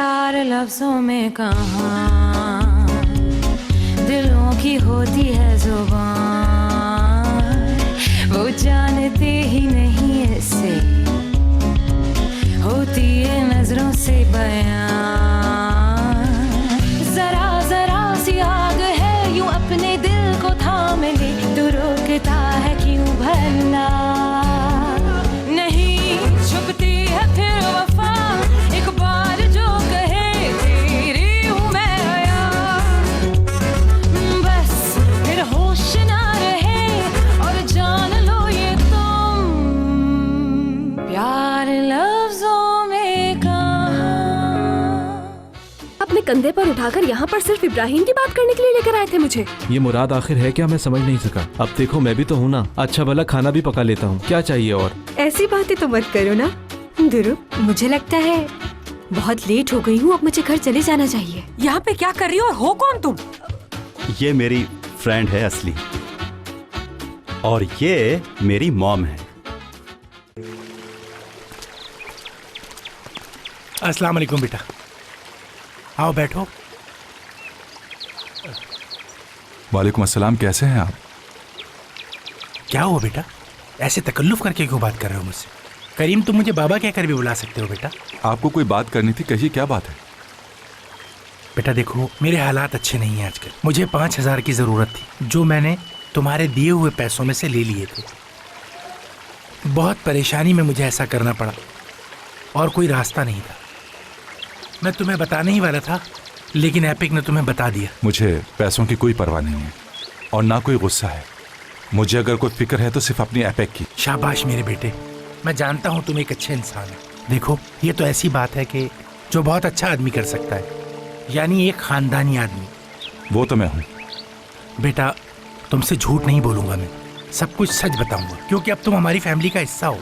प्यार लफ्जों में कहाँ, दिलों की होती है जुबान, वो जानते ही नहीं इससे, होती है नजरों से बयान। जरा जरा सी आग है यूं अपने दिल को थाम ले, तू रोकता है क्यों भला, नहीं छुपती है फिर वफा, एक बार जो कहे तेरी हूँ मैं आया, बस फिर होश ना रहे और जान लो ये तुम, प्यार लफ्जों में कहाँ। अपने कंधे पर उठाकर यहाँ पर सिर्फ इब्राहिम की बात करने के लिए लेकर आए थे मुझे। ये मुराद आखिर है क्या, मैं समझ नहीं सका। अब देखो मैं भी तो हूँ ना, अच्छा भला खाना भी पका लेता हूँ, क्या चाहिए और। ऐसी बातें तो मत करो ना दुरू, मुझे लगता है बहुत लेट हो गई हूँ, अब मुझे घर चले जाना चाहिए। यहाँ पे क्या कर रही हो और हो कौन तुम? ये मेरी फ्रेंड है असली, और ये मेरी मॉम है। अस्सलाम वालेकुम बेटा, आओ बैठो। वालेकुम अस्सलाम, कैसे हैं आप? क्या हुआ बेटा, ऐसे तकल्लुफ करके क्यों बात कर रहे हो मुझसे? करीम तुम मुझे बाबा कहकर भी बुला सकते हो बेटा। आपको कोई बात करनी थी, कहिए क्या बात है? बेटा देखो, मेरे हालात अच्छे नहीं हैं आजकल, मुझे 5,000 की ज़रूरत थी, जो मैंने तुम्हारे दिए हुए पैसों में से ले लिए थे। बहुत परेशानी में मुझे ऐसा करना पड़ा और कोई रास्ता नहीं था। मैं तुम्हें बताने ही वाला था, लेकिन एपिक ने तुम्हें बता दिया। मुझे पैसों की कोई परवाह नहीं है और ना कोई गुस्सा है। मुझे अगर कोई फिक्र है तो सिर्फ अपनी एपिक की। शाबाश मेरे बेटे, मैं जानता हूँ तुम एक अच्छे इंसान हो। देखो ये तो ऐसी बात है कि जो बहुत अच्छा आदमी कर सकता है, यानी एक खानदानी आदमी। वो तो मैं हूँ बेटा, तुमसे झूठ नहीं बोलूँगा, मैं सब कुछ सच बताऊँगा, क्योंकि अब तुम हमारी फैमिली का हिस्सा हो।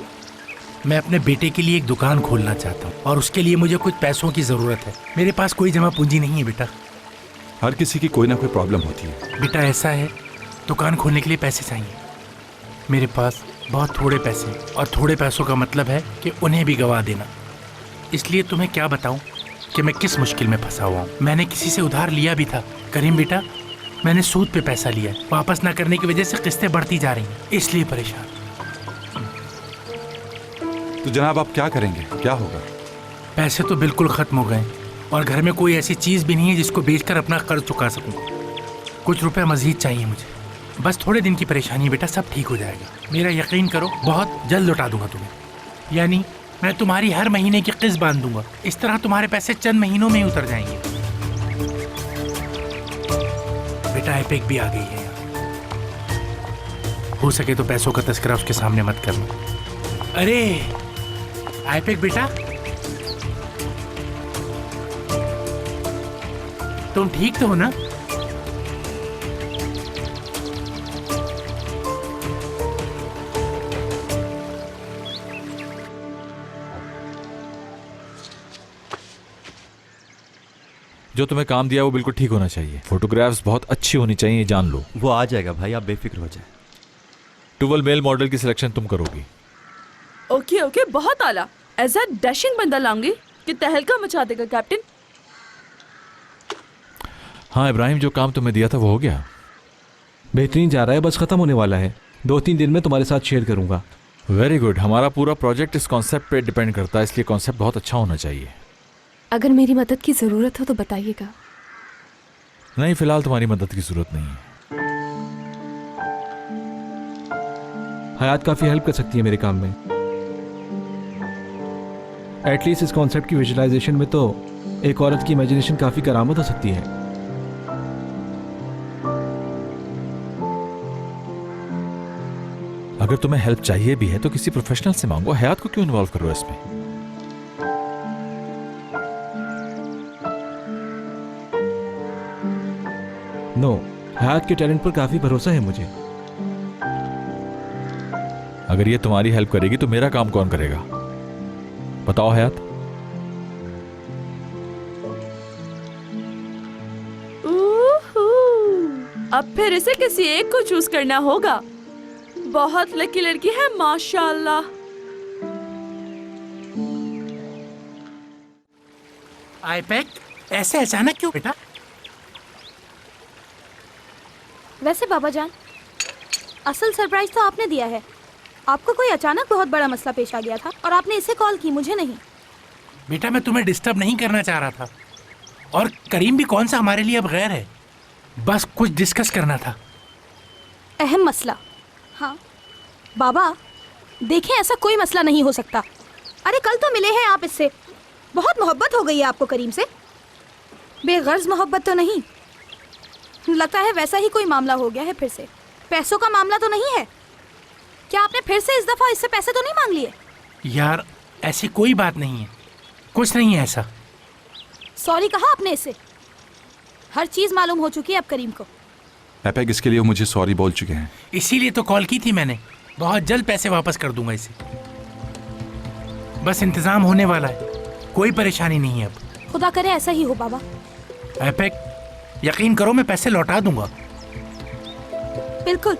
मैं अपने बेटे के लिए एक दुकान खोलना चाहता हूँ और उसके लिए मुझे कुछ पैसों की ज़रूरत है। मेरे पास कोई जमा पूंजी नहीं है बेटा। हर किसी की कोई ना कोई प्रॉब्लम होती है बेटा, ऐसा है दुकान खोलने के लिए पैसे चाहिए। मेरे पास बहुत थोड़े पैसे, और थोड़े पैसों का मतलब है कि उन्हें भी गवा देना। इसलिए तुम्हें क्या बताऊं कि मैं किस मुश्किल में फंसा हुआ हूँ। मैंने किसी से उधार लिया भी था करीम बेटा, मैंने सूद पे पैसा लिया, वापस ना करने की वजह से किस्तें बढ़ती जा रही हैं, इसलिए परेशान। तो जनाब आप क्या करेंगे, क्या होगा? पैसे तो बिल्कुल ख़त्म हो गए और घर में कोई ऐसी चीज़ भी नहीं है जिसको बेचकर अपना कर्ज चुका सकूं। कुछ रुपए मज़ीद चाहिए मुझे, बस थोड़े दिन की परेशानी है बेटा, सब ठीक हो जाएगा। मेरा यकीन करो, बहुत जल्द लौटा दूंगा तुम्हें। यानी मैं तुम्हारी हर महीने की किस्त बांध दूंगा, इस तरह तुम्हारे पैसे चंद महीनों में ही उतर जाएंगे। बेटा एपिक भी आ गई है यहाँ, हो सके तो पैसों का तस्करा उसके सामने मत करना। अरे एपिक बेटा, तुम ठीक तो हो ना? जो तुम्हें काम दिया वो बिल्कुल ठीक होना चाहिए। फोटोग्राफ्स बहुत अच्छी होनी चाहिए, जान लो। वो आ जाएगा भाई, आप बेफिक्र हो जाए। 12 मेल मॉडल की सिलेक्शन तुम करोगी। ओके ओके, बहुत आला। ऐसा डैशिंग बंदा लाऊंगी कि तहलका मचा देगा कैप्टन। हाँ इब्राहिम, जो काम तुम्हें दिया था वो हो गया? बेहतरीन जा रहा है, बस खत्म होने वाला है। 2-3 दिन में तुम्हारे साथ शेयर करूंगा। Very good. हमारा पूरा प्रोजेक्ट इस कॉन्सेप्ट पे डिपेंड करता है, इसलिए कॉन्सेप्ट बहुत अच्छा होना चाहिए। अगर मेरी मदद की ज़रूरत हो तो बताइएगा। नहीं, फिलहाल तुम्हारी मदद की जरूरत नहीं है। हयात काफ़ी हेल्प कर सकती है मेरे काम में। एटलीस्ट इस कॉन्सेप्ट की विजुअलाइजेशन में तो एक औरत की इमेजिनेशन काफ़ी करामत हो सकती है। अगर तुम्हें हेल्प चाहिए भी है तो किसी प्रोफेशनल से मांगो, हयात को क्यों इन्वॉल्व करो इसमें? नो, हयात के टैलेंट पर काफ़ी भरोसा है मुझे। अगर ये तुम्हारी हेल्प करेगी तो मेरा काम कौन करेगा? बताओ हयात। अब फिर इसे किसी एक को चूज करना होगा। बहुत लकी लड़की है माशाल्लाह। आईपैक ऐसे अचानक क्यों बेटा? वैसे बाबा जान, असल सरप्राइज तो आपने दिया है। आपको कोई अचानक बहुत बड़ा मसला पेश आ गया था और आपने इसे कॉल की, मुझे नहीं। बेटा मैं तुम्हें डिस्टर्ब नहीं करना चाह रहा था, और करीम भी कौन सा हमारे लिए अब गैर है। बस कुछ डिस्कस करना था। अहम मसला? हाँ बाबा देखें, ऐसा कोई मसला नहीं हो सकता। अरे कल तो मिले हैं आप इससे, बहुत मोहब्बत हो गई है आपको करीम से। बेगर्ज मोहब्बत तो नहीं, लगता है वैसा ही कोई मामला हो गया है फिर से। पैसों का मामला तो नहीं है? क्या आपने फिर से इस दफा इससे पैसे तो नहीं मांग लिए? यार ऐसी कोई बात नहीं है, कुछ नहीं है ऐसा। सॉरी कहा आपने इससे? हर चीज मालूम हो चुकी है अब करीम को। एपेक इसके लिए मुझे सॉरी बोल चुके हैं। इसीलिए तो कॉल की थी मैंने। बहुत जल्द पैसे वापस कर दूंगा इसे। बस इंतजाम होने वाला है, कोई परेशानी नहीं है अब। खुदा करे ऐसा ही हो बाबा। एपेक यकीन करो मैं पैसे लौटा दूंगा। बिल्कुल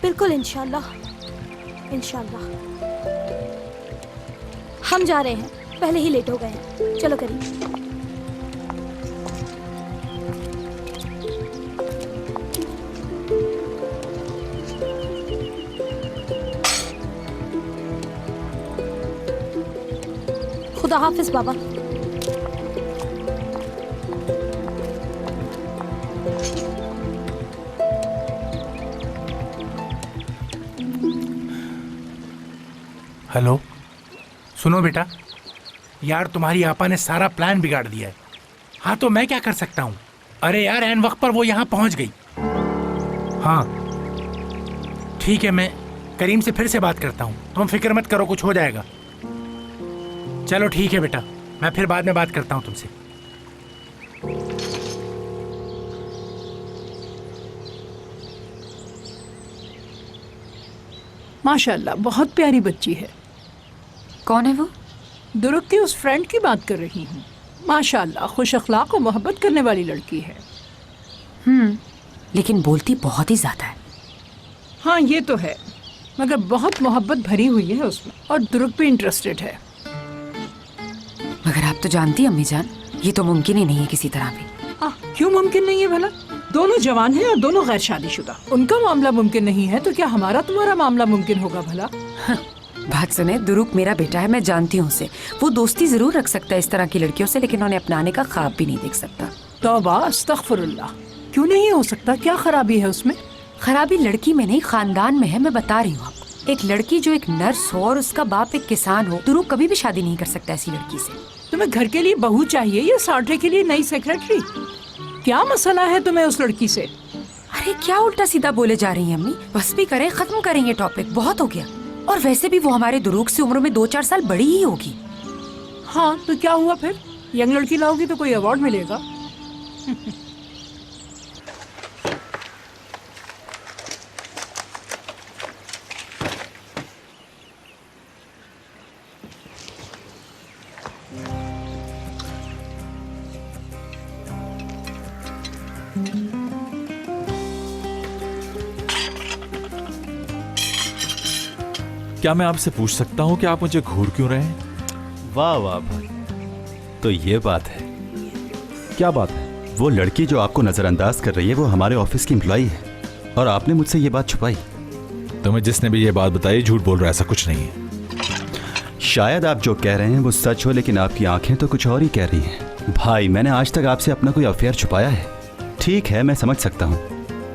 बिल्कुल, इंशाल्लाह इंशाल्लाह। हम जा रहे हैं, पहले ही लेट हो गए हैं। चलो करीम। खुदा हाफिज बाबा। हेलो, सुनो बेटा, यार तुम्हारी आपा ने सारा प्लान बिगाड़ दिया है। हाँ तो मैं क्या कर सकता हूँ? अरे यार ऐन वक्त पर वो यहाँ पहुँच गई। हाँ ठीक है, मैं करीम से फिर से बात करता हूँ, तुम फिक्र मत करो, कुछ हो जाएगा। चलो ठीक है बेटा, मैं फिर बाद में बात करता हूँ तुमसे। माशाल्लाह बहुत प्यारी बच्ची है। कौन है वो? दुरुक की उस फ्रेंड की बात कर रही हूँ। माशाल्लाह खुश अखलाक और मोहब्बत करने वाली लड़की है। लेकिन बोलती बहुत ही ज्यादा है। हाँ ये तो है, मगर बहुत मोहब्बत भरी हुई है उसमें, और दुरुक भी इंटरेस्टेड है। मगर आप तो जानती हैं अम्मी जान, ये तो मुमकिन ही नहीं है किसी तरह भी। क्यों मुमकिन नहीं है भला? दोनों जवान हैं और दोनों गैर शादीशुदा। उनका मामला मुमकिन नहीं है तो क्या हमारा तुम्हारा मामला मुमकिन होगा भला? बात सुने, दुरुक मेरा बेटा है, मैं जानती हूँ उसे। वो दोस्ती जरूर रख सकता है इस तरह की लड़कियों से, लेकिन उन्हें अपनाने का ख्वाब भी नहीं देख सकता। तौबा अस्तगफिरुल्लाह, क्यों नहीं हो सकता? क्या खराबी है उसमें? खराबी लड़की में नहीं, खानदान में है। मैं बता रही हूँ आपको, एक लड़की जो एक नर्स हो और उसका बाप एक किसान हो, दुरुक कभी भी शादी नहीं कर सकता ऐसी लड़की से। तुम्हें घर के लिए बहू चाहिए या साठे के लिए नई सेक्रेटरी? क्या मसला है तुम्हें उस लड़की से? अरे क्या उल्टा सीधा बोले जा रही हैं अम्मी? बस भी करें, खत्म करेंगे टॉपिक, बहुत हो गया। और वैसे भी वो हमारे दुरुक से उम्र में 2-4 साल बड़ी ही होगी। हाँ तो क्या हुआ फिर? यंग लड़की लाओगी तो कोई अवार्ड मिलेगा। क्या मैं आपसे पूछ सकता हूँ कि आप मुझे घूर क्यों रहे हैं? वाह वाह भाई, तो ये बात है। क्या बात है? वो लड़की जो आपको नजरअंदाज कर रही है वो हमारे ऑफिस की एम्प्लॉई है, और आपने मुझसे ये बात छुपाई। तुम्हें जिसने भी ये बात बताई झूठ बोल रहा है, ऐसा कुछ नहीं है। शायद आप जो कह रहे हैं वो सच हो, लेकिन आपकी आंखें तो कुछ और ही कह रही हैं। भाई मैंने आज तक आपसे अपना कोई अफेयर छुपाया है? ठीक है, मैं समझ सकता हूँ,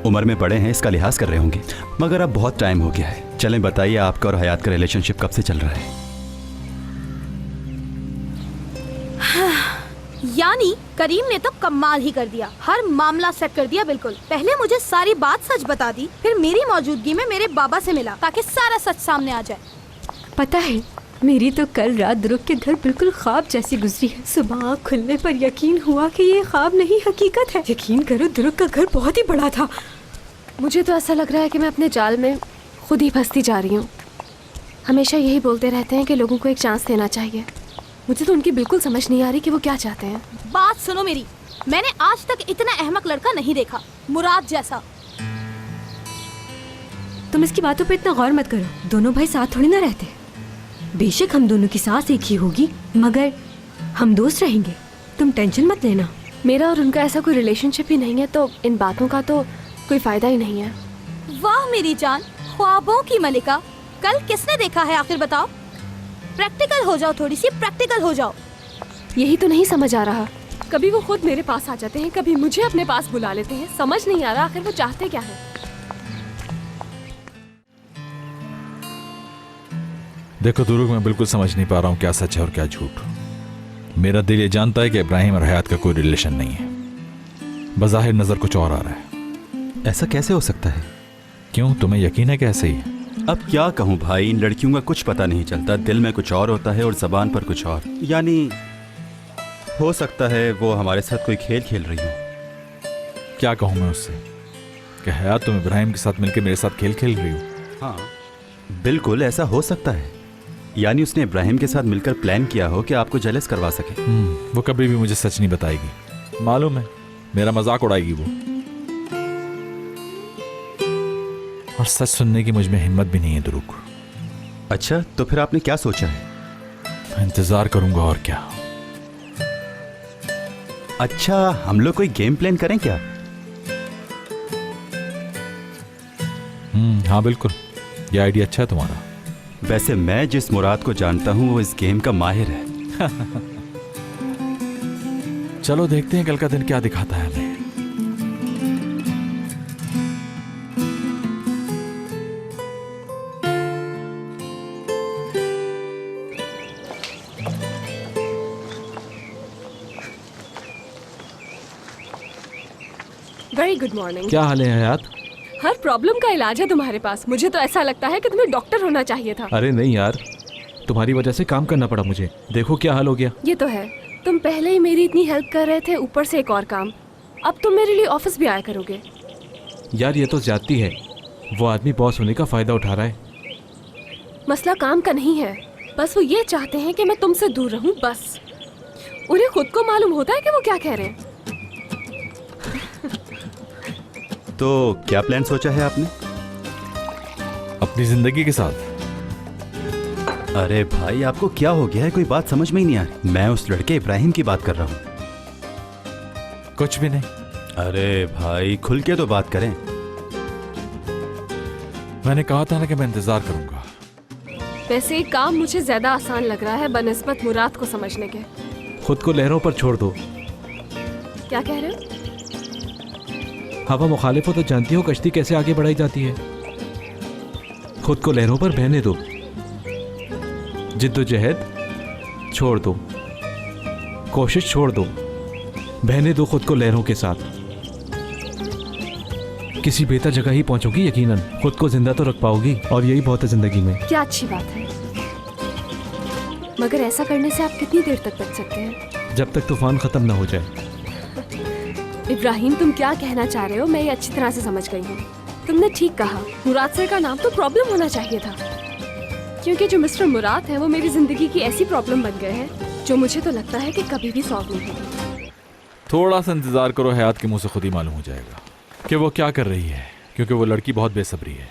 उम्र में बड़े हैं, इसका लिहाज कर रहे होंगे, मगर अब बहुत टाइम हो गया है। चलें बताइए, आपका और हयात का रिलेशनशिप कब से चल रहा है? यानी करीम ने तो कमाल ही कर दिया, हर मामला सेट कर दिया बिल्कुल। पहले मुझे सारी बात सच बता दी, फिर मेरी मौजूदगी में मेरे बाबा से मिला ताकि सारा सच सामने आ जाए। पता है, मेरी तो कल रात दुरुक के घर बिल्कुल ख्वाब जैसी गुजरी है। सुबह आँख खुलने पर यकीन हुआ कि ये ख्वाब नहीं हकीकत है। यकीन करो, दुरुक का घर बहुत ही बड़ा था। मुझे तो ऐसा लग रहा है कि मैं अपने जाल में खुद ही फंसती जा रही हूँ। हमेशा यही बोलते रहते हैं कि लोगों को एक चांस देना चाहिए। मुझे तो उनकी बिल्कुल समझ नहीं आ रही कि वो क्या चाहते हैं। बात सुनो मेरी, मैंने आज तक इतना अहमक लड़का नहीं देखा, मुराद जैसा। तुम इसकी बातों पे इतना गौर मत करो, दोनों भाई साथ थोड़ी ना रहते। बेशक हम दोनों की सास एक ही होगी, मगर हम दोस्त रहेंगे, तुम टेंशन मत लेना। मेरा और उनका ऐसा कोई रिलेशनशिप ही नहीं है, तो इन बातों का तो कोई फायदा ही नहीं है। वाह मेरी जान, ख्वाबों की मलिका। कल किसने देखा है आखिर बताओ? प्रैक्टिकल हो जाओ, थोड़ी सी प्रैक्टिकल हो जाओ। यही तो नहीं समझ आ रहा। कभी वो खुद मेरे पास आ जाते हैं, कभी मुझे अपने पास बुला लेते हैं। समझ नहीं आ रहा आखिर वो चाहते क्या है। देखो दुरूक, मैं बिल्कुल समझ नहीं पा रहा हूँ क्या सच है और क्या झूठ। मेरा दिल ये जानता है कि इब्राहिम और हयात का कोई रिलेशन नहीं है। बज़ाहिर नजर कुछ और आ रहा है। ऐसा कैसे हो सकता है? क्यों, तुम्हें यकीन है कि ऐसे ही है? अब क्या कहूँ भाई, इन लड़कियों का कुछ पता नहीं चलता। दिल में कुछ और होता है और जबान पर कुछ और। यानी हो सकता है वो हमारे साथ कोई खेल खेल रही हो। क्या कहूँ मैं उससे कि हयात तुम इब्राहिम के साथ मिलकर मेरे साथ खेल खेल रही हो? हाँ बिल्कुल, ऐसा हो सकता है। यानी उसने इब्राहिम के साथ मिलकर प्लान किया हो कि आपको जेलस करवा सके। वो कभी भी मुझे सच नहीं बताएगी, मालूम है, मेरा मजाक उड़ाएगी वो। और सच सुनने की मुझ में हिम्मत भी नहीं है दुरूक। अच्छा, तो फिर आपने क्या सोचा है? मैं इंतजार करूंगा और क्या। अच्छा, हम लोग कोई गेम प्लान करें क्या? हाँ बिल्कुल, ये आइडिया अच्छा है तुम्हारा। वैसे मैं जिस मुराद को जानता हूँ वो इस गेम का माहिर है। चलो देखते हैं कल का दिन क्या दिखाता है हमें। Very good morning. क्या हाल है हयात? हर प्रॉब्लम का इलाज है तुम्हारे पास। मुझे तो ऐसा लगता है कि तुम्हें डॉक्टर होना चाहिए था। अरे नहीं यार, तुम्हारी वजह से काम करना पड़ा मुझे। देखो क्या हाल हो गया। ये तो है, तुम पहले ही मेरी इतनी हेल्प कर रहे थे, ऊपर से एक और काम। अब तुम मेरे लिए ऑफिस भी आया करोगे। यार ये तो ज्यादती है। वो आदमी बॉस होने का फायदा उठा रहा है। मसला काम का नहीं है, बस वो ये चाहते हैं कि मैं तुमसे दूर रहूं, बस। उन्हें खुद को मालूम होता है कि वो क्या कह रहे हैं। तो क्या प्लान सोचा है आपने? अपनी जिंदगी के साथ। अरे भाई, आपको क्या हो गया है? कोई बात समझ में ही नहीं आ रही। मैं उस लड़के इब्राहिम की बात कर रहा हूँ। कुछ भी नहीं। अरे भाई, खुल के तो बात करें। मैंने कहा था ना कि मैं इंतजार करूंगा। वैसे एक काम मुझे ज्यादा आसान लग रहा है बनिस्बत मुराद को समझने के। खुद को लहरों पर छोड़ दो। क्या कह रहे हो? हवा मुखालिफ हो तो जानती हो कश्ती कैसे आगे बढ़ाई जाती है। खुद को लहरों पर बहने दो। जिद्दोजहद छोड़ दो, कोशिश छोड़ दो, बहने दो खुद को लहरों के साथ। किसी बेहतर जगह ही पहुंचोगी यकीनन। खुद को जिंदा तो रख पाओगी, और यही बहुत है जिंदगी में। क्या अच्छी बात है, मगर ऐसा करने से आप कितनी देर तक बच सकते हैं? जब तक तूफान खत्म ना हो जाए। इब्राहिम, तुम क्या कहना चाह रहे हो मैं ये अच्छी तरह से समझ गई हूँ। तुमने ठीक कहा, मुराद सर का नाम तो प्रॉब्लम होना चाहिए था, क्योंकि जो मिस्टर मुराद है वो मेरी जिंदगी की ऐसी प्रॉब्लम बन गए हैं जो मुझे तो लगता है कि कभी भी सॉल्व नहीं होगी। थोड़ा सा इंतजार करो, हयात के मुंह से खुद ही मालूम हो जाएगा कि वो क्या कर रही है, क्योंकि वो लड़की बहुत बेसब्री है।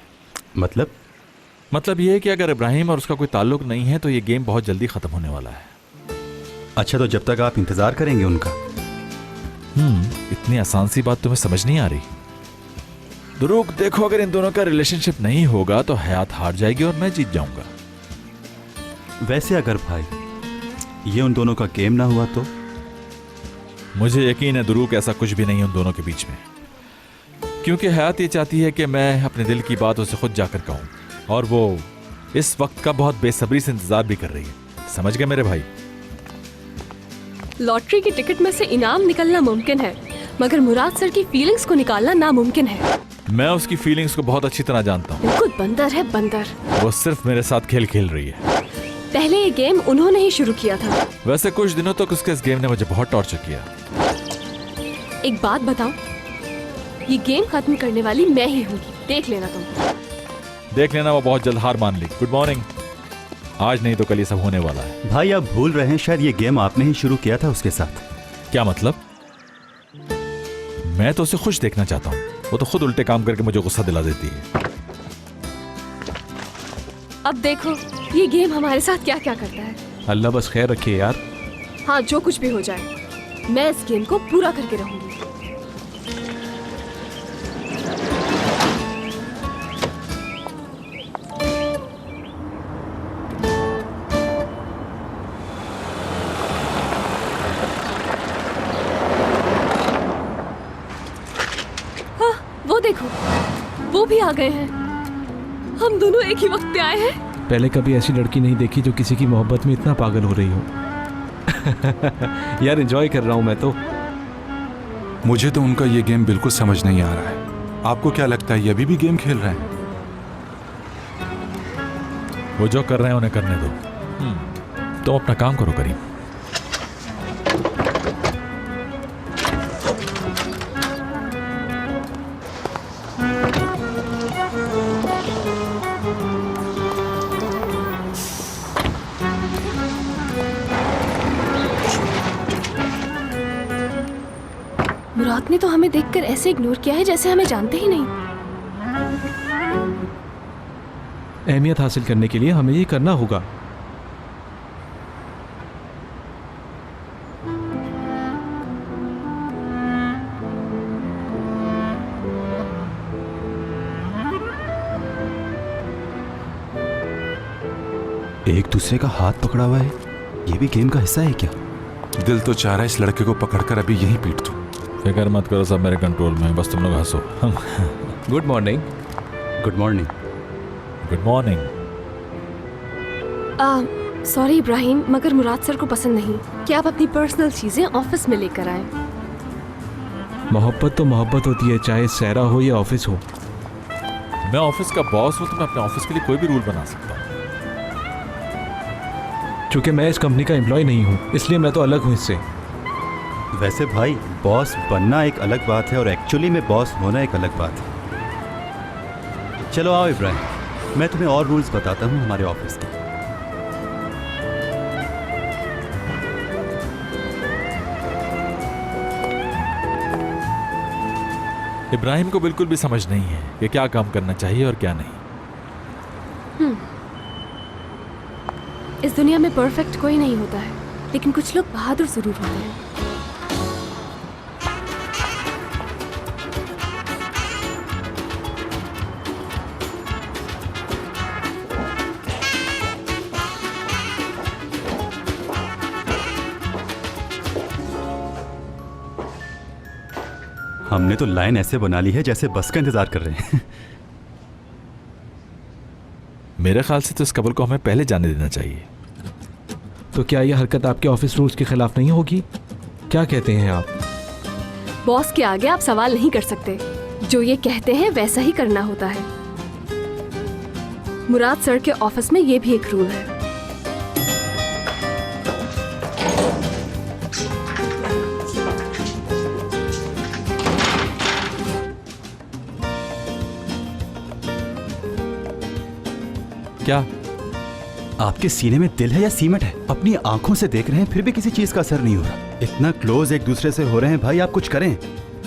मतलब ये है कि अगर इब्राहिम और उसका कोई ताल्लुक नहीं है तो ये गेम बहुत जल्दी खत्म होने वाला है। अच्छा, तो जब तक आप इंतजार करेंगे उनका। इतनी आसान सी बात तुम्हें समझ नहीं आ रही? दुरूक, देखो, अगर इन दोनों का रिलेशनशिप नहीं होगा तो हयात हार जाएगी और मैं जीत जाऊंगा। वैसे अगर भाई ये उन दोनों का गेम ना हुआ तो? मुझे यकीन है दुरूक, ऐसा कुछ भी नहीं है उन दोनों के बीच में, क्योंकि हयात ये चाहती है कि मैं अपने दिल की बात उसे खुद जाकर कहूं, और वो इस वक्त का बहुत बेसब्री से इंतजार भी कर रही है। समझ गए मेरे भाई? लॉटरी की टिकट में से इनाम निकलना मुमकिन है, मगर मुराद सर की फीलिंग्स को निकालना नामुमकिन है। मैं उसकी फीलिंग्स को बहुत अच्छी तरह जानता हूँ। बिल्कुल बंदर है, बंदर। वो सिर्फ मेरे साथ खेल खेल रही है। पहले ये गेम उन्होंने ही शुरू किया था। वैसे कुछ दिनों तक उसके इस गेम ने मुझे बहुत टॉर्चर किया। एक बात बताऊं, ये गेम खत्म करने वाली मैं ही हूँ, देख लेना तुम। देख लेना, वो बहुत जल्द हार मान ली। Good morning. आज नहीं तो कल ये सब होने वाला है। भाई आप भूल रहे हैं, शायद ये गेम आपने ही शुरू किया था उसके साथ। क्या मतलब? मैं तो उसे खुश देखना चाहता हूँ, वो तो खुद उल्टे काम करके मुझे गुस्सा दिला देती है। अब देखो ये गेम हमारे साथ क्या क्या करता है। अल्लाह बस खैर रखे यार। हाँ, जो कुछ भी हो जाए, मैं इस गेम को पूरा करके रहूंगी। हाँ, वो देखो, वो भी आ गए हैं। हम दोनों एक ही वक्त पे आए हैं। पहले कभी ऐसी लड़की नहीं देखी जो किसी की मोहब्बत में इतना पागल हो रही हो। यार एंजॉय कर रहा हूँ मैं तो। मुझे तो उनका ये गेम बिल्कुल समझ नहीं आ रहा है। आपको क्या लगता है ये अभी भी गेम खेल रहे हैं? वो जो कर रहे हैं उन्हें करने दो। तुम अपना काम करो करीम। मुराद ने तो हमें देखकर ऐसे इग्नोर किया है जैसे हमें जानते ही नहीं। अहमियत हासिल करने के लिए हमें ये करना होगा। एक दूसरे का हाथ पकड़ा हुआ है, ये भी गेम का हिस्सा है क्या? दिल तो चाह रहा है इस लड़के को पकड़कर अभी यहीं पीट दूं। फिक्र मत करो, सब मेरे कंट्रोल में, बस तुम लोग हंसो। Good morning. Good morning. Good morning. Sorry Ibrahim, मगर मुराद सर को पसंद नहीं कि आप अपनी पर्सनल चीजें ऑफिस में लेकर आए। मोहब्बत तो मोहब्बत होती है, चाहे सहरा हो या ऑफिस हो। मैं ऑफिस का बॉस हूँ तो मैं अपने ऑफिस के लिए कोई भी रूल बना सकता हूँ। चूंकि मैं इस कंपनी का एम्प्लॉय नहीं हूँ, इसलिए मैं तो अलग हूँ इससे। वैसे भाई, बॉस बनना एक अलग बात है और एक्चुअली में बॉस होना एक अलग बात है। चलो आओ इब्राहिम, मैं तुम्हें और रूल्स बताता हूँ हमारे ऑफिस के। इब्राहिम को बिल्कुल भी समझ नहीं है कि क्या काम करना चाहिए और क्या नहीं। इस दुनिया में परफेक्ट कोई नहीं होता है, लेकिन कुछ लोग बहादुर जरूर होते हैं। हमने तो लाइन ऐसे बना ली है जैसे बस का इंतजार कर रहे हैं। मेरे ख्याल से तो इस कपल को हमें पहले जाने देना चाहिए। तो क्या यह हरकत आपके ऑफिस रूल्स के खिलाफ नहीं होगी? क्या कहते हैं आप? बॉस के आगे आप सवाल नहीं कर सकते। जो ये कहते हैं वैसा ही करना होता है। मुराद सर के ऑफिस में ये भी एक रूल है। क्या आपके सीने में दिल है या सीमेंट है? अपनी आंखों से देख रहे हैं फिर भी किसी चीज का असर नहीं हो रहा। इतना क्लोज एक दूसरे से हो रहे हैं भाई, आप कुछ करें।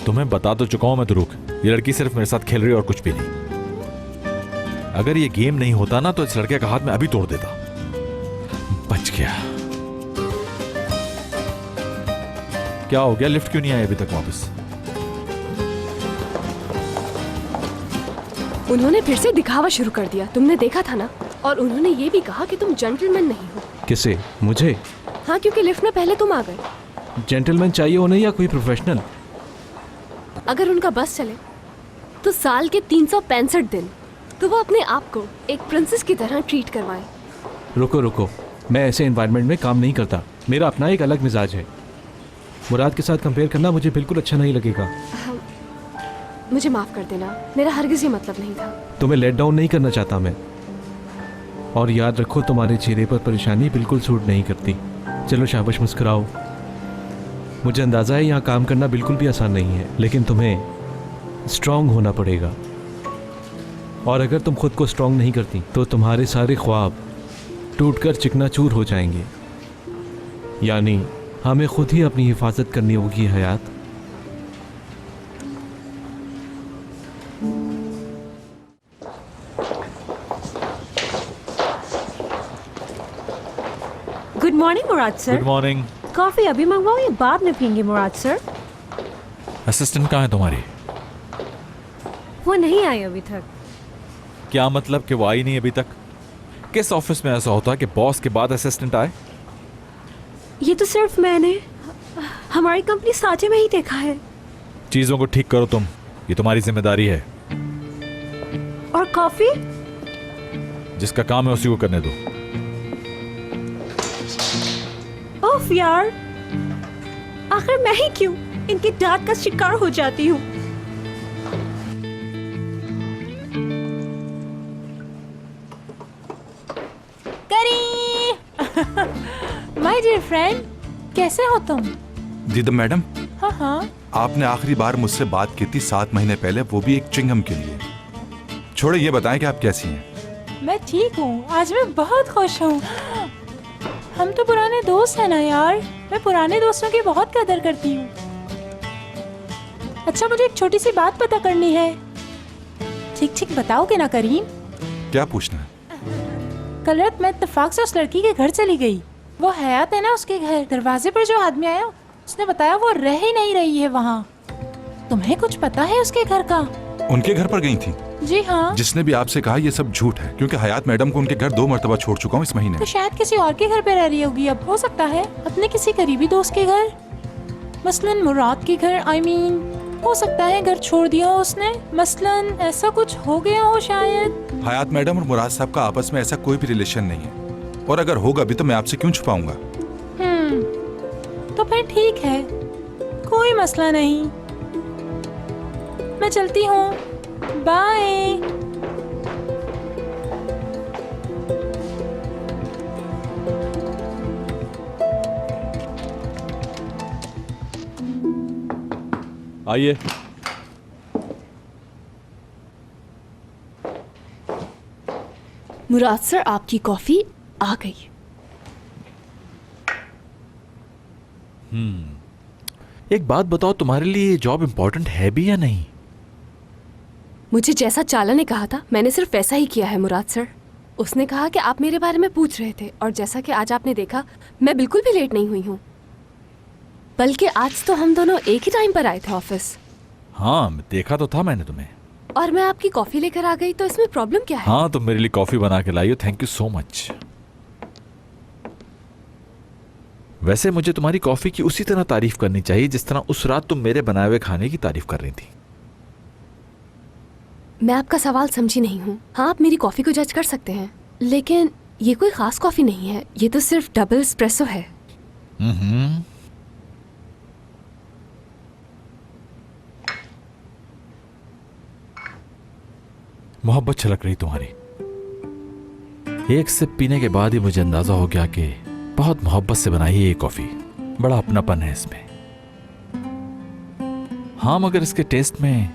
तुम्हें बता तो चुका हूं मैं दुरूक, ये लड़की सिर्फ मेरे साथ खेल रही है और कुछ भी नहीं। अगर ये गेम नहीं होता ना तो इस लड़के का हाथ मैं अभी तोड़ देता। बच गया। क्या हो गया, लिफ्ट क्यों नहीं आया अभी तक वापस? उन्होंने फिर से दिखावा शुरू कर दिया, तुमने देखा था ना। और उन्होंने ये भी कहा कि तुम जेंटलमैन नहीं हो। किसे? मुझे? हाँ, क्योंकि लिफ्ट में पहले तुम आ गए। जेंटलमैन चाहिए उन्हें या कोई प्रोफेशनल? अगर उनका बस चले तो साल के 365 दिन तो वो अपने आप को एक प्रिंसेस की तरह ट्रीट करवाएं। रुको रुको, मैं ऐसे एनवायरनमेंट में काम नहीं करता। मेरा अपना एक अलग मिजाज है। मुराद के साथ कंपेयर करना मुझे बिल्कुल अच्छा नहीं लगेगा। मुझे माफ कर देना, मेरा हरगिज ये मतलब नहीं था। तुम्हें लेट डाउन नहीं करना चाहता मैं। और याद रखो, तुम्हारे चेहरे पर परेशानी बिल्कुल सूट नहीं करती। चलो शाबाश, मुस्कुराओ। मुझे अंदाज़ा है यहाँ काम करना बिल्कुल भी आसान नहीं है, लेकिन तुम्हें स्ट्रांग होना पड़ेगा। और अगर तुम खुद को स्ट्रांग नहीं करती तो तुम्हारे सारे ख्वाब टूटकर चिकनाचूर हो जाएंगे। यानी हमें खुद ही अपनी हिफाजत करनी होगी हयात। गुड मॉर्निंग मुराद सर। Good morning. कॉफी अभी मंगवाओ या बाद में पियेंगे मुराद सर? असिस्टेंट कहाँ है तुम्हारी? वो नहीं आई अभी तक। क्या मतलब कि वो आई नहीं अभी तक? किस ऑफिस में ऐसा होता है कि बॉस के बाद असिस्टेंट आए? ये तो सिर्फ मैंने हमारी कंपनी साझे में ही देखा है। चीजों को ठीक करो तुम, ये तुम्हारी जिम्मेदारी है। और कॉफी? जिसका काम है उसी को करने दो। ओफ यार, आखिर मैं ही क्यों इनकी डांट का शिकार हो जाती हूँ। माय डियर फ्रेंड, कैसे हो तुम? दीदा मैडम, हाँ हाँ, आपने आखिरी बार मुझसे बात की थी 7 महीने पहले, वो भी एक चिंगम के लिए। छोड़े, ये बताएं कि आप कैसी हैं? मैं ठीक हूँ, आज मैं बहुत खुश हूँ। हम तो पुराने दोस्त हैं ना यार, मैं पुराने दोस्तों की बहुत कदर करती हूँ। अच्छा, मुझे एक छोटी सी बात पता करनी है। ठीक ठीक बताओगे ना करीम? क्या पूछना है? कल रात मैं इत्तेफाक से उस लड़की के घर चली गई। वो हयात है ना, उसके घर। दरवाजे पर जो आदमी आया उसने बताया वो रह ही नहीं रही है वहाँ। तुम्हें कुछ पता है उसके घर का? उनके घर पर गई थी? जी हाँ। जिसने भी आपसे कहा ये सब झूठ है, क्योंकि हयात मैडम को उनके घर 2 मरतबा छोड़ चुका हूँ इस महीने। तो शायद किसी और के घर पे रह रही होगी। अब हो सकता है अपने किसी करीबी दोस्त के घर, मसलन मुराद के घर। I mean, हो सकता है घर छोड़ दिया हो उसने, मसलन ऐसा कुछ हो गया हो शायद। हयात मैडम और मुराद साहब का आपस में ऐसा कोई भी रिलेशन नहीं है, और अगर होगा भी तो मैं आपसे क्यों छुपाऊंगा? तो फिर ठीक है, कोई मसला नहीं। मैं चलती हूँ, बाय। आइए। मुराद सर, आपकी कॉफी आ गई। एक बात बताओ, तुम्हारे लिए ये जॉब इम्पोर्टेंट है भी या नहीं? मुझे जैसा चाला ने कहा था मैंने सिर्फ वैसा ही किया है मुराद सर। उसने कहा कि आप मेरे बारे में पूछ रहे थे, और जैसा कि आज आपने देखा मैं बिल्कुल भी लेट नहीं हुई हूँ। बल्कि आज तो हम दोनों एक ही टाइम पर आए थे ऑफिस। हाँ, देखा तो था मैंने तुम्हें। और मैं आपकी कॉफी लेकर आ गई, तो इसमें प्रॉब्लम क्या है? हाँ, तुम मेरे लिए कॉफी बना के लाई हो, थैंक यू सो मच। वैसे मुझे तुम्हारी कॉफी की उसी तरह तारीफ करनी चाहिए जिस तरह उस रात तुम मेरे बनाए हुए खाने की तारीफ कर रही थी। मैं आपका सवाल समझी नहीं हूँ। हाँ, आप मेरी कॉफी को जज कर सकते हैं, लेकिन ये कोई खास कॉफी नहीं है, ये तो सिर्फ डबल एस्प्रेसो है। मोहब्बत छलक रही तुम्हारी। एक सिप पीने के बाद ही मुझे अंदाजा हो गया कि बहुत मोहब्बत से बनाई है ये कॉफी। बड़ा अपनापन है इसमें। हाँ, मगर इसके टेस्ट में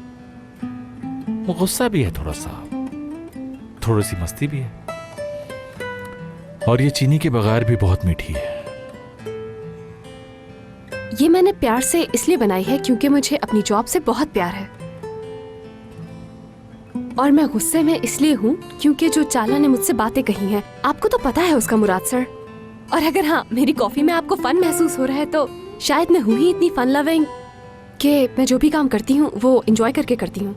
गुस्सा भी है, थोड़ा सा, थोड़ी सी मस्ती भी है, और ये चीनी के बगैर भी बहुत मीठी है। ये मैंने प्यार से इसलिए बनाई है क्योंकि मुझे अपनी जॉब से बहुत प्यार है, और मैं गुस्से में इसलिए हूँ क्योंकि जो चाला ने मुझसे बातें कही हैं आपको तो पता है उसका मुराद सर। और अगर हाँ, मेरी कॉफी में आपको फन महसूस हो रहा है तो शायद मैं हूँ ही इतनी फन लविंग कि मैं जो भी काम करती हूँ वो एंजॉय करके करती हूँ।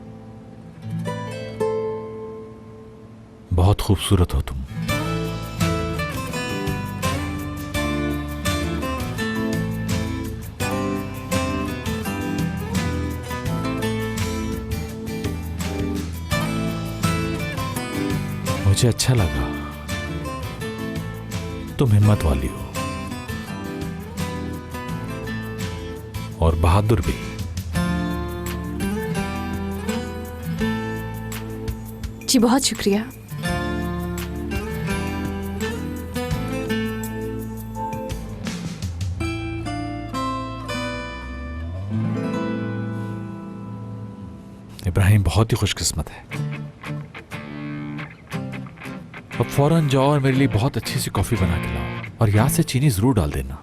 बहुत खूबसूरत हो तुम। मुझे अच्छा लगा, तुम हिम्मत वाली हो और बहादुर भी। जी बहुत शुक्रिया। इब्राहिम बहुत ही खुशकिस्मत है। अब फौरन जाओ और मेरे लिए बहुत अच्छी सी कॉफी बना के लाओ, और याद से चीनी जरूर डाल देना।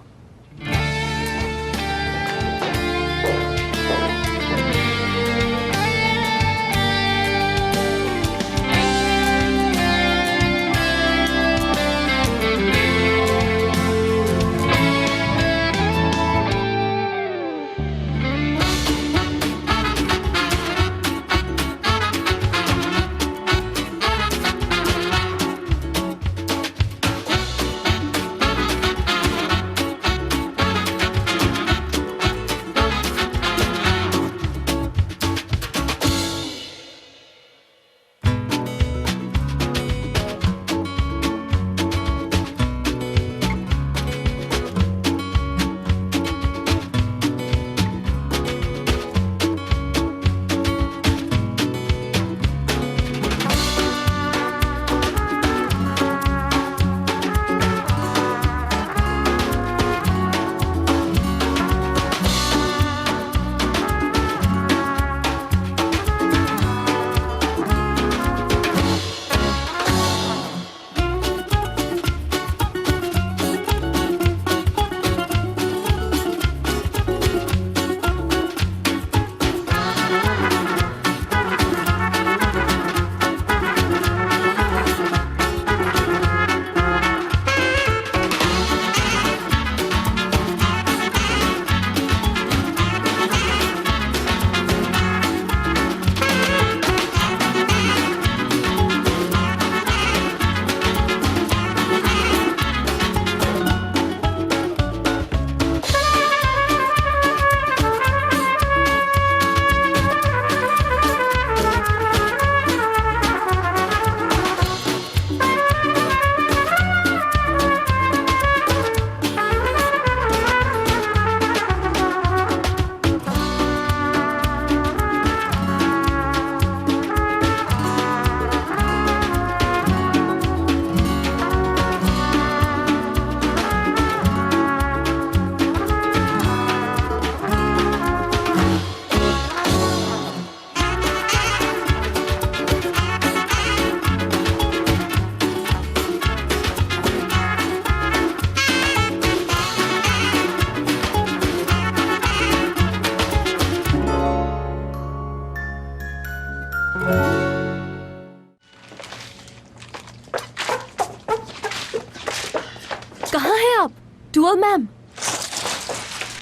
कहाँ हैं आप? डुअल मैम,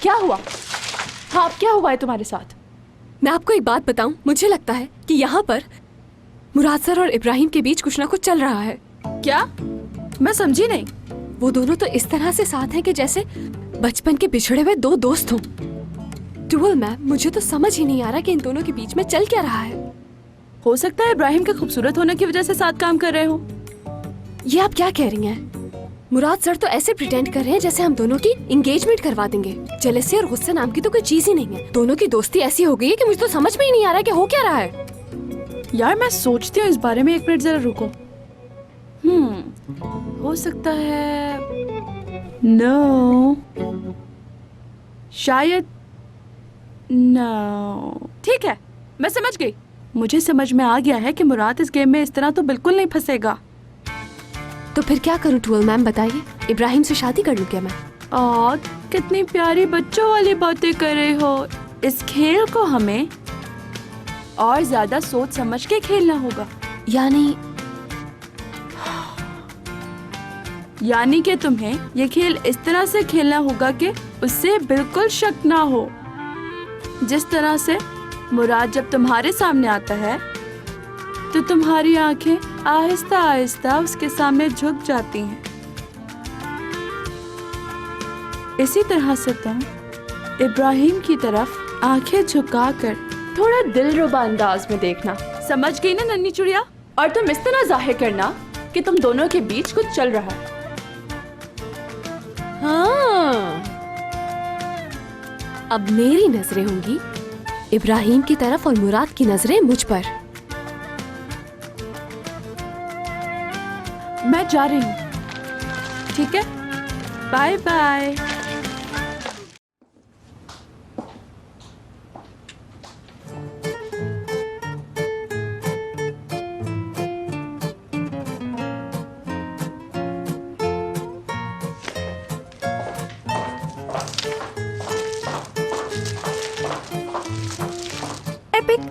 क्या हुआ? हाँ, क्या हुआ है तुम्हारे साथ? मैं आपको एक बात बताऊं, मुझे लगता है कि यहाँ पर मुराद सर और इब्राहिम के बीच कुछ ना कुछ चल रहा है। क्या? मैं समझी नहीं। वो दोनों तो इस तरह से साथ हैं कि जैसे बचपन के बिछड़े हुए दो दोस्त हों। डुअल मैम, मुझे तो समझ ही नहीं आ रहा कि इन दोनों के बीच में चल क्या रहा है। हो सकता है इब्राहिम के खूबसूरत होने की वजह से साथ काम कर रहे हो। ये आप क्या कह रही हैं? मुराद सर तो ऐसे प्रिटेंड कर रहे हैं जैसे हम दोनों की एंगेजमेंट करवा देंगे। जेलसी और गुस्से नाम की तो कोई चीज ही नहीं है। दोनों की दोस्ती ऐसी हो गई है कि मुझे तो समझ में ही नहीं आ रहा कि हो क्या रहा है। यार मैं सोचती हूँ इस बारे में, 1 मिनट जरा रुको। हो सकता है नो, शायद नो। ठीक है, मैं समझ गई। मुझे समझ में आ गया है कि मुराद इस गेम में इस तरह तो बिल्कुल नहीं फंसेगा। तो फिर क्या करूं डुअल मैम, बताइए। इब्राहिम से शादी कर लूं क्या मैं? कितनी प्यारी बच्चों वाली बातें कर रहे हो। इस खेल को हमें और ज्यादा सोच समझ के खेलना होगा। यानी कि तुम्हें ये खेल इस तरह से खेलना होगा कि उससे बिल्कुल शक ना हो। जिस तरह से मुराद जब तुम्हारे सामने आता है तो तुम्हारी आंखें आहिस्ता आहिस्ता उसके सामने झुक जाती हैं। इसी तरह से तुम इब्राहिम की तरफ आंखें झुकाकर थोड़ा दिलरुबा अंदाज में देखना। समझ गई ना नन्ही चुड़िया? और तुम इस तरह जाहिर करना कि तुम दोनों के बीच कुछ चल रहा है। हाँ, अब मेरी नजरें होंगी इब्राहिम की तरफ और मुराद की नजरें मुझ पर। मैं जा रही हूँ, ठीक है? Bye bye. एपिक,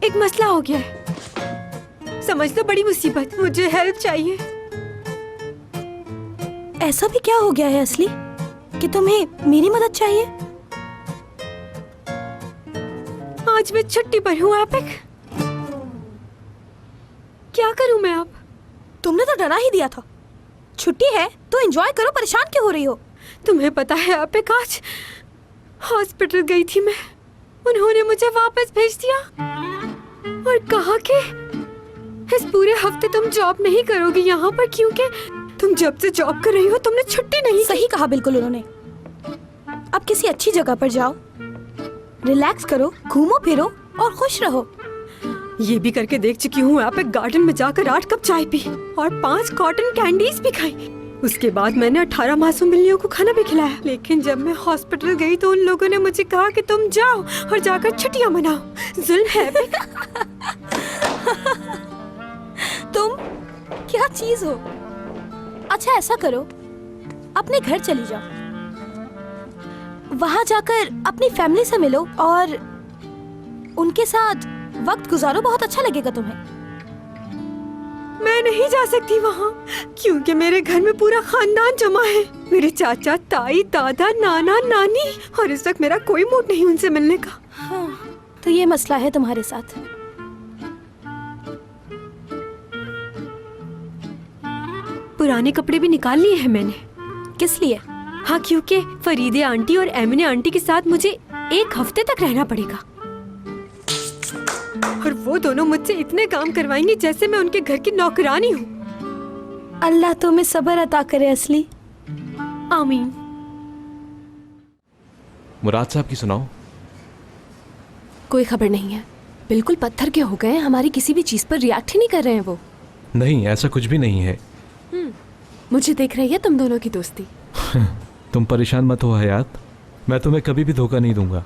एक मसला हो गया है। समझ लो बड़ी मुसीबत, मुझे हेल्प चाहिए। ऐसा भी क्या हो गया है असली कि तुम्हें मेरी मदद चाहिए? आज मैं छुट्टी पर हूँ एपिक। क्या करूँ मैं अब? तुमने तो डरा ही दिया था। छुट्टी है तो एंजॉय करो, परेशान क्यों हो रही हो? तुम्हें पता है एपिक, आज हॉस्पिटल गई थी मैं। उन्होंने मुझे वापस भेज दिया और कहा कि इस पूरे हफ्ते तुम जॉब नहीं करोगी यहाँ पर, क्योंकि तुम जब से जॉब कर रही हो तुमने छुट्टी नहीं। सही कहा बिल्कुल उन्होंने। अब किसी अच्छी जगह पर जाओ, रिलैक्स करो, घूमो फिरो और खुश रहो। ये भी करके देख चुकी हूँ। एपिक, गार्डन में जाकर 8 कप चाय पी और 5 कॉटन कैंडीज भी खाई। उसके बाद मैंने 18 मासूम बिल्लियों को खाना भी खिलाया। लेकिन जब मैं हॉस्पिटल गई तो उन लोगों ने मुझे कहा कि तुम जाओ और जाकर छुट्टियां मनाओ। जुल्म है एपिक। तुम क्या चीज हो? अच्छा ऐसा करो, अपने घर चली जाओ, वहां जाकर अपनी फैमिली से मिलो और उनके साथ वक्त गुजारो। बहुत अच्छा लगेगा तुम्हें। मैं नहीं जा सकती वहाँ, क्योंकि मेरे घर में पूरा खानदान जमा है। मेरे चाचा, ताई, दादा, नाना, नानी, और इस वक्त मेरा कोई मूड नहीं उनसे मिलने का। हाँ, तो ये मसला है तुम्हारे साथ। पुराने कपड़े भी निकाल लिए हैं मैंने। किस लिए? हाँ, क्योंकि फरीदे आंटी और एमिने आंटी के साथ मुझे 1 हफ्ते तक रहना पड़ेगा और वो दोनों मुझसे इतने काम करवाएंगे जैसे मैं उनके घर की नौकरानी हूँ। अल्लाह तुम्हें सब्र अता करे असली। आमीन। मुराद साहब की सुनाओ। कोई खबर नहीं है, बिल्कुल पत्थर के हो गए हैं। हमारी किसी भी चीज पर रिएक्ट ही नहीं कर रहे हैं वो। नहीं, ऐसा कुछ भी नहीं है। मुझे देख रही है तुम दोनों की दोस्ती। तुम परेशान मत हो हयात, मैं तुम्हें कभी भी धोखा नहीं दूंगा।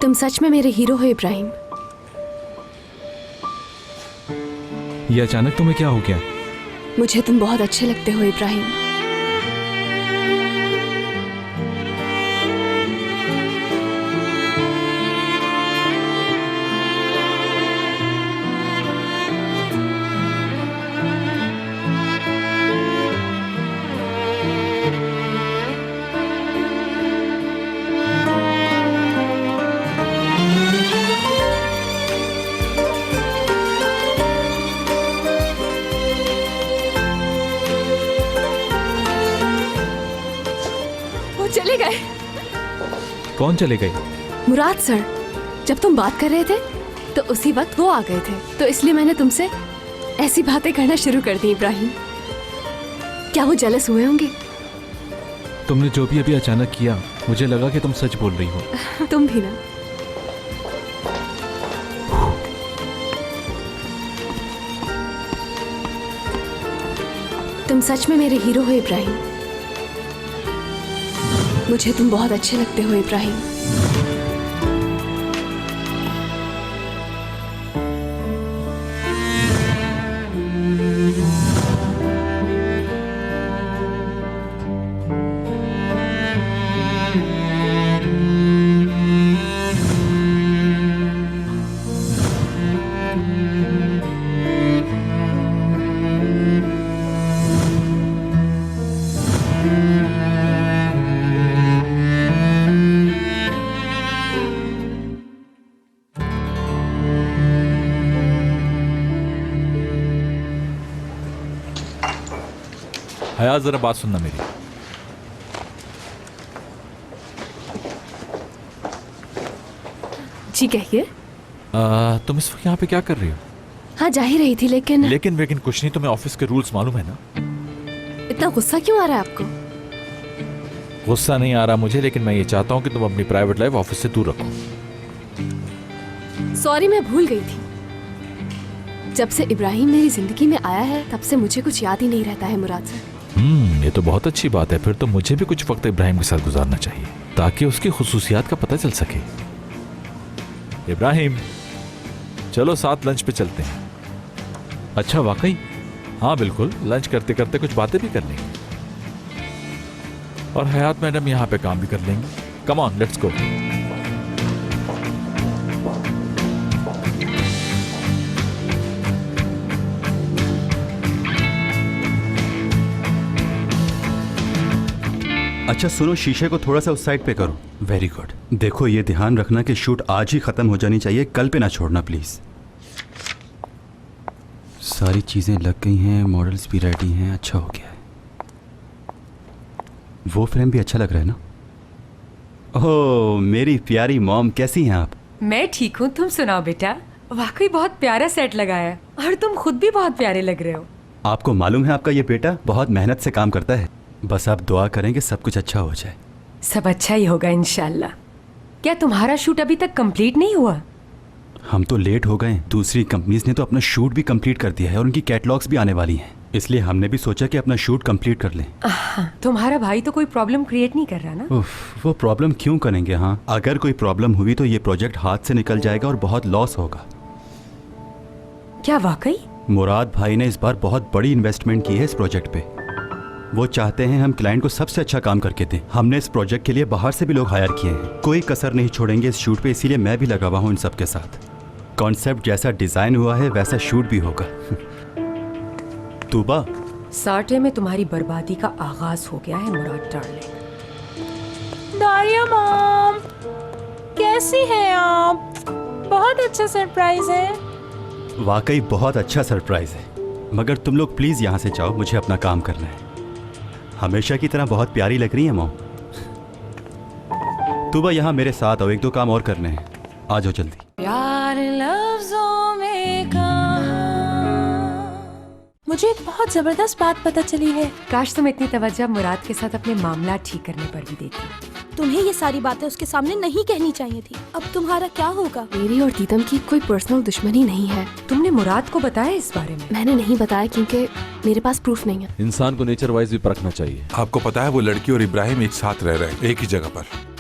तुम सच में मेरे हीरो हो इब्राहिम। ये अचानक तुम्हें क्या हो गया? मुझे तुम बहुत अच्छे लगते हो इब्राहिम। कौन चले गए? मुराद सर, जब तुम बात कर रहे थे तो उसी वक्त वो आ गए थे, तो इसलिए मैंने तुमसे ऐसी बातें करना शुरू कर दी। इब्राहिम, क्या वो जेलस हुए होंगे? तुमने जो भी अभी अचानक किया, मुझे लगा कि तुम सच बोल रही हो। तुम भी ना। तुम सच में मेरे हीरो हो इब्राहिम। मुझे तुम बहुत अच्छे लगते हो इब्राहिम। हयात, जरा बात सुनना मेरी। जी कहिए। तुम इस वक्त यहाँ पे क्या कर रही हो? हाँ, जा ही रही थी, लेकिन लेकिन कुछ नहीं। तुम्हें ऑफिस के रूल्स मालूम है ना? इतना गुस्सा क्यों आ रहा है आपको? गुस्सा नहीं आ रहा मुझे, लेकिन मैं ये चाहता हूँ कि तुम अपनी प्राइवेट लाइफ ऑफिस से दूर रखो। सॉरी, मैं भूल गई थी। जब से इब्राहिम मेरी जिंदगी में आया है, तब से मुझे कुछ याद ही नहीं रहता है मुराद सर। ये तो बहुत अच्छी बात है। फिर तो मुझे भी कुछ वक्त इब्राहिम के साथ गुजारना चाहिए ताकि उसकी खुसूसियात का पता चल सके। इब्राहिम, चलो साथ लंच पे चलते हैं। अच्छा, वाकई? हाँ बिल्कुल, लंच करते करते कुछ बातें भी कर लेंगे और हयात मैडम यहाँ पे काम भी कर लेंगे। Come on, let's go. अच्छा सुनो, शीशे को थोड़ा सा उस साइड पे करो। Very good. देखो, ये ध्यान रखना कि शूट आज ही खत्म हो जानी चाहिए, कल पे ना छोड़ना प्लीज। सारी चीजें लग गई हैं, मॉडल्स भी रेडी हैं, अच्छा हो गया है। वो फ्रेम भी अच्छा लग रहा है ना? ओह मेरी प्यारी मॉम, कैसी हैं आप? मैं ठीक हूँ, तुम सुनाओ बेटा। वाकई बहुत प्यारा सेट लगाया और तुम खुद भी बहुत प्यारे लग रहे हो। आपको मालूम है आपका ये बेटा बहुत मेहनत से काम करता है। बस आप दुआ करें कि सब कुछ अच्छा हो जाए। सब अच्छा ही होगा इंशाल्लाह। क्या तुम्हारा शूट अभी तक कंप्लीट नहीं हुआ? हम तो लेट हो गए। दूसरी कंपनीज ने तो अपना शूट भी कंप्लीट कर दिया है और उनकी कैटलॉग्स भी आने वाली हैं, इसलिए हमने भी सोचा कि अपना शूट कंप्लीट कर लें। तुम्हारा भाई तो कोई प्रॉब्लम क्रिएट नहीं कर रहा ना? वो प्रॉब्लम क्यों करेंगे? हाँ, अगर कोई प्रॉब्लम हुई तो ये प्रोजेक्ट हाथ से निकल जाएगा और बहुत लॉस होगा। क्या वाकई? मुराद भाई ने इस बार बहुत बड़ी इन्वेस्टमेंट की है इस प्रोजेक्ट पे। वो चाहते हैं हम क्लाइंट को सबसे अच्छा काम करके दें। हमने इस प्रोजेक्ट के लिए बाहर से भी लोग हायर किए हैं, कोई कसर नहीं छोड़ेंगे इस शूट पे, इसीलिए मैं भी लगा हुआ हूँ इन सब के साथ। कॉन्सेप्ट जैसा डिजाइन हुआ है वैसा शूट भी होगा। तूबा, साटे में तुम्हारी बर्बादी का आगाज हो गया है मुराद डार्लिंग। दारिया मॉम, कैसी हैं आप? बहुत अच्छा सरप्राइज है। वाकई बहुत अच्छा सरप्राइज है, मगर तुम लोग प्लीज यहाँ से जाओ, मुझे अपना काम करना है। हमेशा की तरह बहुत प्यारी लग रही है मॉम। तूबा यहाँ मेरे साथ आओ, एक दो काम और करने हैं, आ जाओ जल्दी। प्यार लफ्जों में कहा। मुझे एक बहुत जबरदस्त बात पता चली है। काश तुम इतनी तवज्जो मुराद के साथ अपने मामला ठीक करने पर भी देती। तुम्हें ये सारी बातें उसके सामने नहीं कहनी चाहिए थी। अब तुम्हारा क्या होगा? मेरी और दीदम की कोई पर्सनल दुश्मनी नहीं है। तुमने मुराद को बताया इस बारे में? मैंने नहीं बताया क्योंकि मेरे पास प्रूफ नहीं है। इंसान को नेचर वाइज भी परखना चाहिए। आपको पता है वो लड़की और इब्राहिम एक साथ रह रहे हैं, एक ही जगह पर।